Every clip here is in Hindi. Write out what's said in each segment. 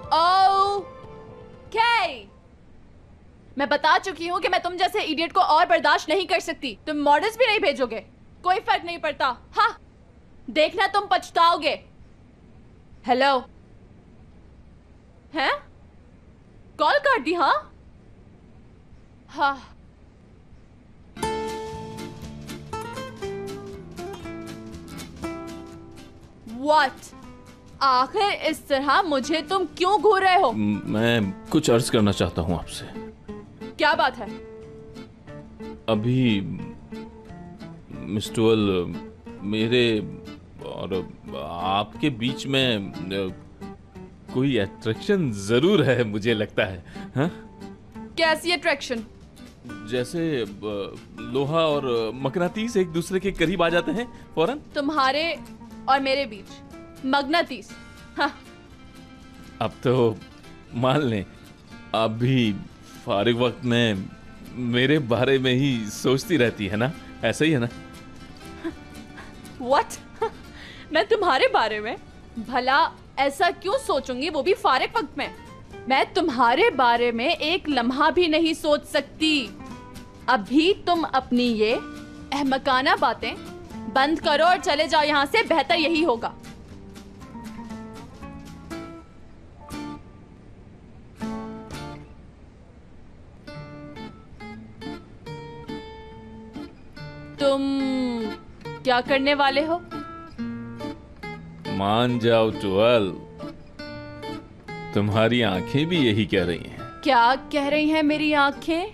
ओके, मैं बता चुकी हूँ कि मैं तुम जैसे इडियट को और बर्दाश्त नहीं कर सकती। तुम मॉडल्स भी नहीं भेजोगे, कोई फर्क नहीं पड़ता। हाँ, देखना तुम पछताओगे। हेलो, हैं? कॉल काट दी? हाँ हाँ, व्हाट? आखिर इस तरह मुझे तुम क्यों घूर रहे हो? मैं कुछ अर्ज करना चाहता हूँ आपसे। क्या बात है? अभी मिस्टर मेरे और आपके बीच में कोई अट्रैक्शन जरूर है, मुझे लगता है। हाँ? कैसी अट्रैक्शन? जैसे लोहा और मकनातीस एक दूसरे के करीब आ जाते हैं फौरन। तुम्हारे और मेरे बीच मगनातीस? हाँ। अब तो मान लें, आप भी फारिग वक्त में मेरे बारे में ही सोचती रहती है ना? ऐसा ही है ना? What? मैं तुम्हारे बारे में? भला ऐसा क्यों सोचूंगी, वो भी फारिग वक्त में? मैं तुम्हारे बारे में एक लम्हा भी नहीं सोच सकती। अभी तुम अपनी ये अहमकाना बातें बंद करो और चले जाओ यहाँ से, बेहतर यही होगा। तुम क्या करने वाले हो? मान जाओ ट्वेल्व, तुम्हारी आंखें भी यही कह रही हैं। क्या कह रही हैं मेरी आंखें?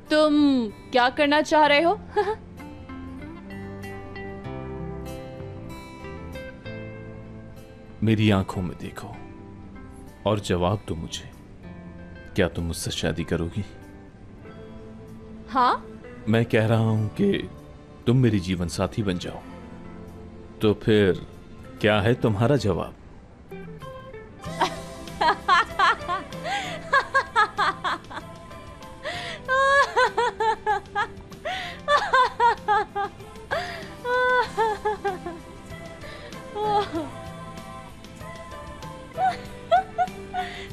तुम क्या करना चाह रहे हो? मेरी आंखों में देखो और जवाब दो मुझे, क्या तुम मुझसे शादी करोगी? हाँ? मैं कह रहा हूं कि तुम मेरी जीवन साथी बन जाओ, तो फिर क्या है तुम्हारा जवाब?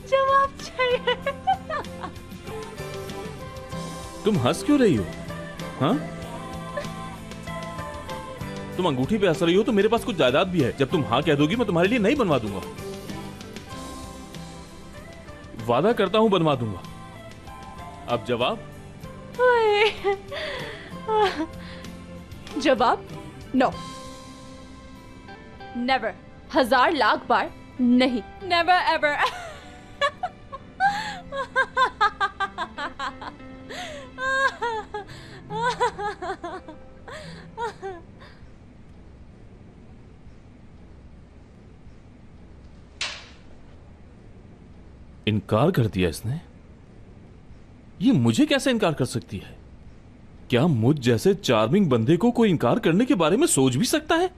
जवाब चाहिए। तुम हंस क्यों रही हो? हाँ? तुम अंगूठी पे हंस रही हो तो मेरे पास कुछ जायदाद भी है। जब तुम हाँ कह दोगी मैं तुम्हारे लिए नहीं बनवा दूंगा। वादा करता हूं बनवा दूंगा। अब जवाब? जवाब? नो, नेवर, 1000 लाख बार नहीं, नेवर एवर। इनकार कर दिया इसने? ये मुझे कैसे इनकार कर सकती है? क्या मुझ जैसे चार्मिंग बंदे को कोई इनकार करने के बारे में सोच भी सकता है?